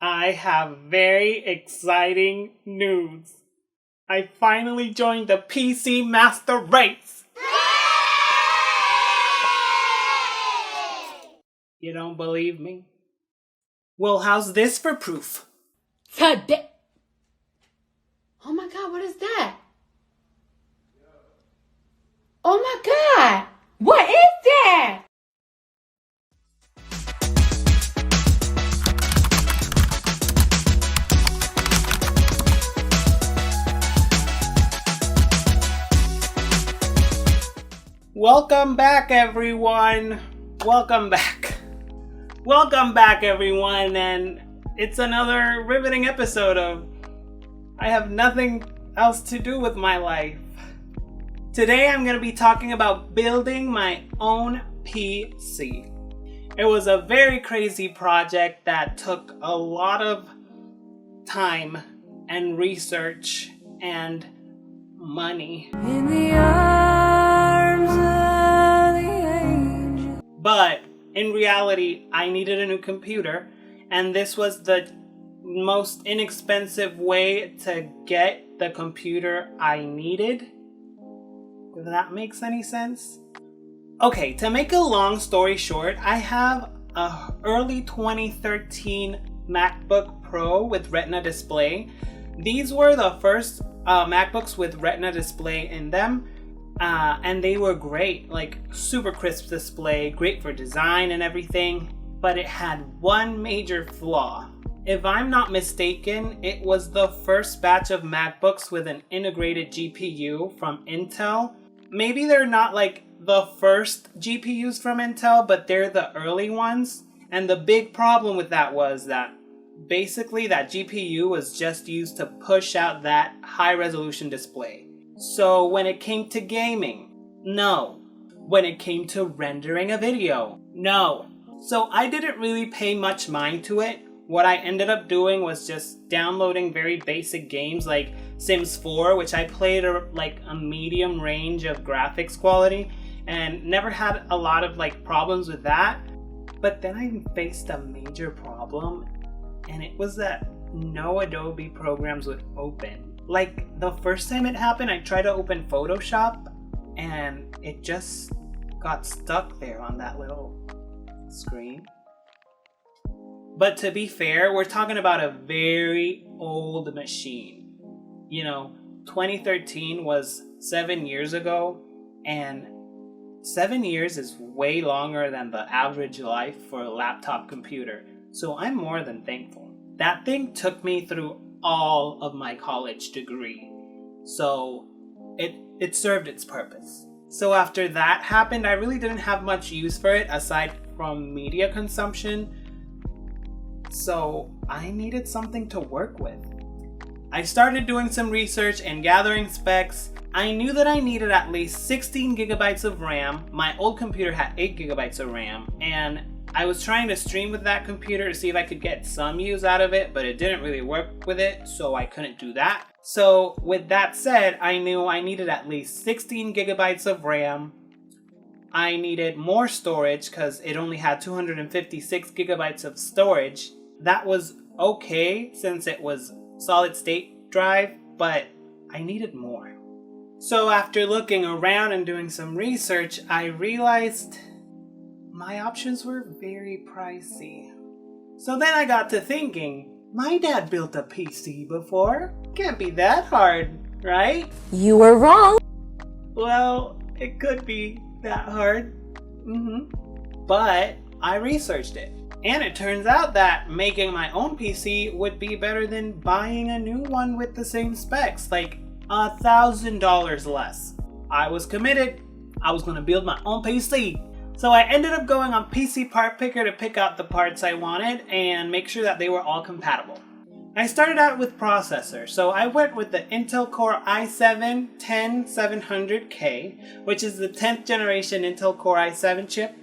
I have very exciting news. I finally joined the PC Master Race! You don't believe me? Well, how's this for proof? Oh my god, what is that? Oh my god! What is that? Welcome back, everyone. Welcome back, everyone. And it's another riveting episode of I have nothing else to do with my life. Today I'm going to be talking about building my own PC. It was a very crazy project that took a lot of time and research and money. In the arms of the angel. But in reality, I needed a new computer, and this was the most inexpensive way to get the computer I needed. If that makes any sense? Okay, to make a long story short, I have a early 2013 MacBook Pro with Retina display. These were the first MacBooks with Retina display in them, and they were great, like super crisp display, great for design and everything, but it had one major flaw. If I'm not mistaken, it was the first batch of MacBooks with an integrated GPU from Intel. Maybe they're not like the first GPUs from Intel, but they're the early ones. And the big problem with that was that basically that GPU was just used to push out that high resolution display. So when it came to gaming, no. When it came to rendering a video, no. So I didn't really pay much mind to it. What I ended up doing was just downloading very basic games like Sims 4, which I played like a medium range of graphics quality and never had a lot of like problems with that. But then I faced a major problem, and it was that no Adobe programs would open. Like the first time it happened, I tried to open Photoshop and it just got stuck there on that little screen. But to be fair, we're talking about a very old machine. You know, 2013 was 7 years ago, and 7 years is way longer than the average life for a laptop computer. So I'm more than thankful. That thing took me through all of my college degree. So it served its purpose. So after that happened, I really didn't have much use for it aside from media consumption. So I needed something to work with. I started doing some research and gathering specs. I knew that I needed at least 16 gigabytes of RAM. My old computer had 8 gigabytes of RAM, and I was trying to stream with that computer to see if I could get some use out of it, but it didn't really work with it, so I couldn't do that. So with that said, I knew I needed at least 16 gigabytes of RAM. I needed more storage because it only had 256 gigabytes of storage. That was okay since it was solid state drive, but I needed more. So after looking around and doing some research, I realized my options were very pricey. So then I got to thinking, my dad built a PC before. Can't be that hard, right? You were wrong. Well, it could be that hard. But I researched it. And it turns out that making my own PC would be better than buying a new one with the same specs, like $1,000 less. I was committed. I was gonna build my own PC. So I ended up going on PC Part Picker to pick out the parts I wanted and make sure that they were all compatible. I started out with processor, so I went with the Intel Core i7-10700K, which is the 10th generation Intel Core i7 chip.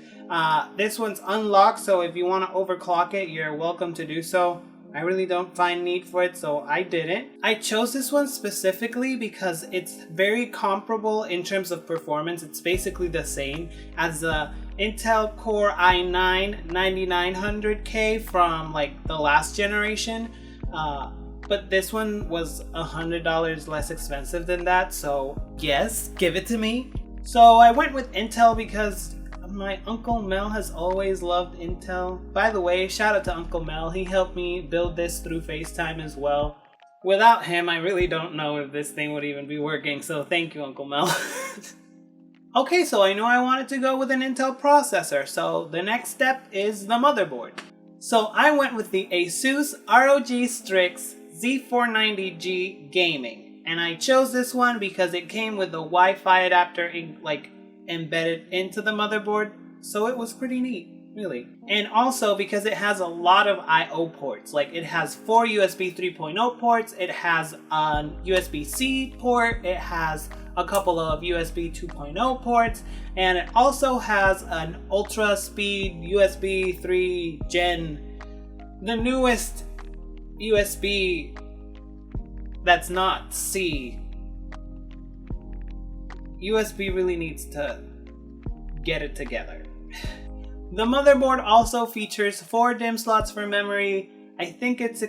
This one's unlocked, so if you want to overclock it, you're welcome to do so. I really don't find need for it, so I didn't. I chose this one specifically because it's very comparable in terms of performance. It's basically the same as the Intel Core i9 9900K from like the last generation, but this one was $100 less expensive than that, so yes, give it to me. So I went with Intel because my Uncle Mel has always loved Intel. By the way, shout out to Uncle Mel, he helped me build this through FaceTime as well. Without him, I really don't know if this thing would even be working, so thank you, Uncle Mel. Okay, so I knew I wanted to go with an Intel processor, so the next step is the motherboard. So I went with the Asus ROG Strix Z490G Gaming, and I chose this one because it came with the Wi-Fi adapter embedded into the motherboard, so it was pretty neat, really. And also because it has a lot of I/O ports, like it has 4 USB 3.0 ports, it has a USB-C port, it has a couple of USB 2.0 ports, and it also has an ultra speed USB 3 Gen, the newest USB that's not C. USB really needs to get it together. The motherboard also features 4 DIMM slots for memory. I think it's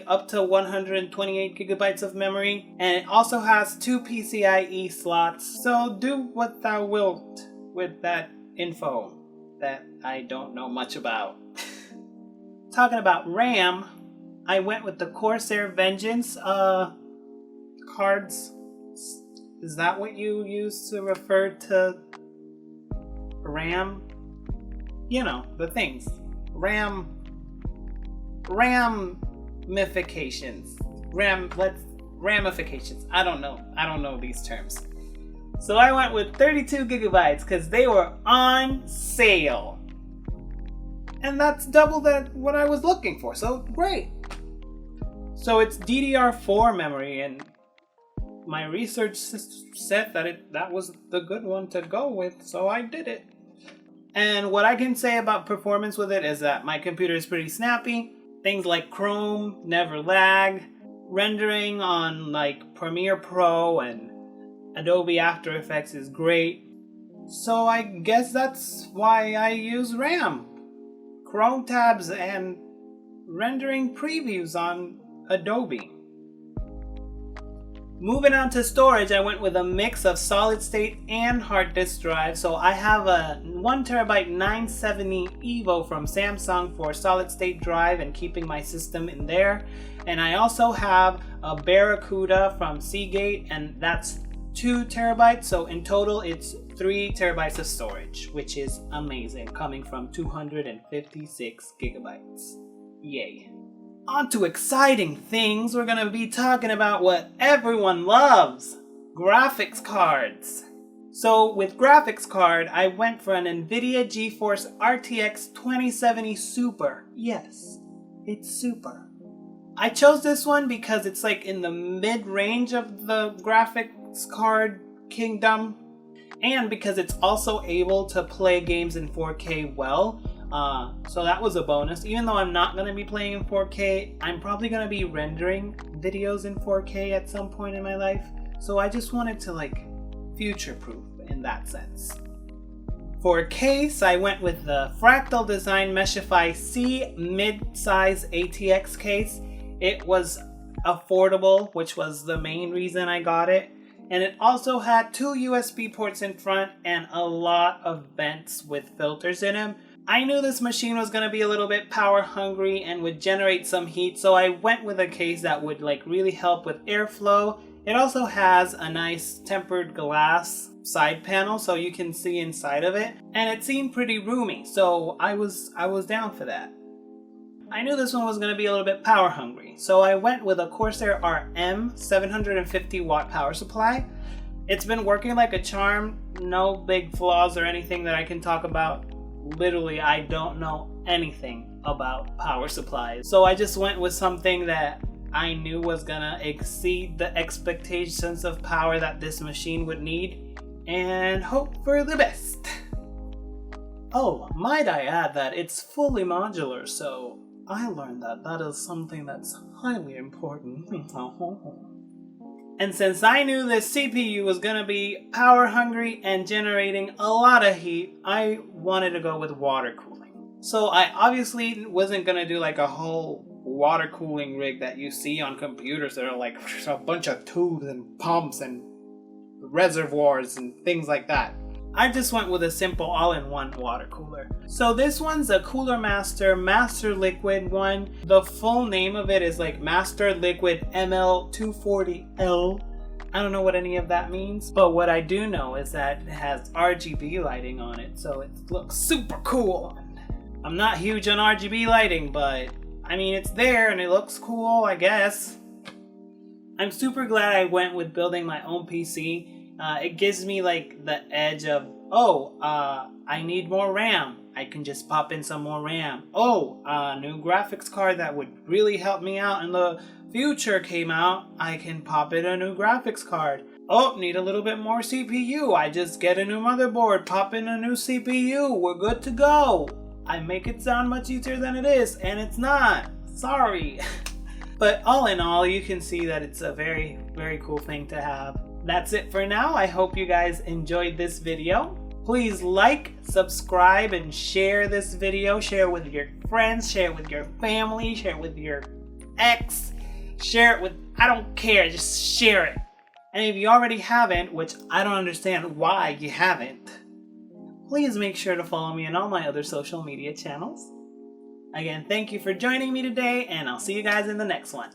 up to 128 gigabytes of memory, and it also has 2 PCIe slots, so do what thou wilt with that info that I don't know much about. Talking about RAM, I went with the Corsair Vengeance cards. Is that what you use to refer to RAM? You know, the things. Ramifications. Ramifications. I don't know these terms. So I went with 32 gigabytes because they were on sale. And that's double what I was looking for, so great. So it's DDR4 memory, and my research said that was the good one to go with, so I did it. And what I can say about performance with it is that my computer is pretty snappy. Things like Chrome never lag. Rendering on like Premiere Pro and Adobe After Effects is great. So I guess that's why I use RAM. Chrome tabs and rendering previews on Adobe. Moving on to storage, I went with a mix of solid state and hard disk drive. So I have a 1TB 970 EVO from Samsung for solid state drive and keeping my system in there. And I also have a BarraCuda from Seagate, and that's 2 terabytes. So in total, it's 3 terabytes of storage, which is amazing, coming from 256 gigabytes. Yay. On to exciting things. We're gonna be talking about what everyone loves, graphics cards. So with graphics card, I went for an NVIDIA GeForce RTX 2070 Super. Yes, it's super. I chose this one because it's like in the mid-range of the graphics card kingdom, and because it's also able to play games in 4K well. So that was a bonus. Even though I'm not going to be playing in 4K, I'm probably going to be rendering videos in 4K at some point in my life. So I just wanted to like future-proof in that sense. For case, I went with the Fractal Design Meshify C mid-size ATX case. It was affordable, which was the main reason I got it. And it also had 2 USB ports in front and a lot of vents with filters in them. I knew this machine was going to be a little bit power hungry and would generate some heat, so I went with a case that would like really help with airflow. It also has a nice tempered glass side panel so you can see inside of it, and it seemed pretty roomy, so I was down for that. I knew this one was going to be a little bit power hungry, so I went with a Corsair RM 750 watt power supply. It's been working like a charm, no big flaws or anything that I can talk about. Literally, I don't know anything about power supplies, so I just went with something that I knew was gonna exceed the expectations of power that this machine would need and hope for the best. Oh, might I add that it's fully modular, so I learned that is something that's highly important. And since I knew this CPU was gonna be power hungry and generating a lot of heat, I wanted to go with water cooling. So I obviously wasn't gonna do like a whole water cooling rig that you see on computers that are like a bunch of tubes and pumps and reservoirs and things like that. I just went with a simple all-in-one water cooler. So this one's a Cooler Master MasterLiquid one. The full name of it is like MasterLiquid ML240L. I don't know what any of that means, but what I do know is that it has RGB lighting on it, so it looks super cool. I'm not huge on RGB lighting, but I mean, it's there and it looks cool, I guess. I'm super glad I went with building my own PC. It gives me like the edge of, I need more RAM. I can just pop in some more RAM. New graphics card that would really help me out in the future came out. I can pop in a new graphics card. Need a little bit more CPU. I just get a new motherboard, pop in a new CPU. We're good to go. I make it sound much easier than it is, and it's not. Sorry. But all in all, you can see that it's a very, very cool thing to have. That's it for now. I hope you guys enjoyed this video. Please like, subscribe, and share this video. Share it with your friends, share it with your family, share it with your ex, share it with, I don't care, just share it. And if you already haven't, which I don't understand why you haven't, please make sure to follow me on all my other social media channels. Again, thank you for joining me today, and I'll see you guys in the next one.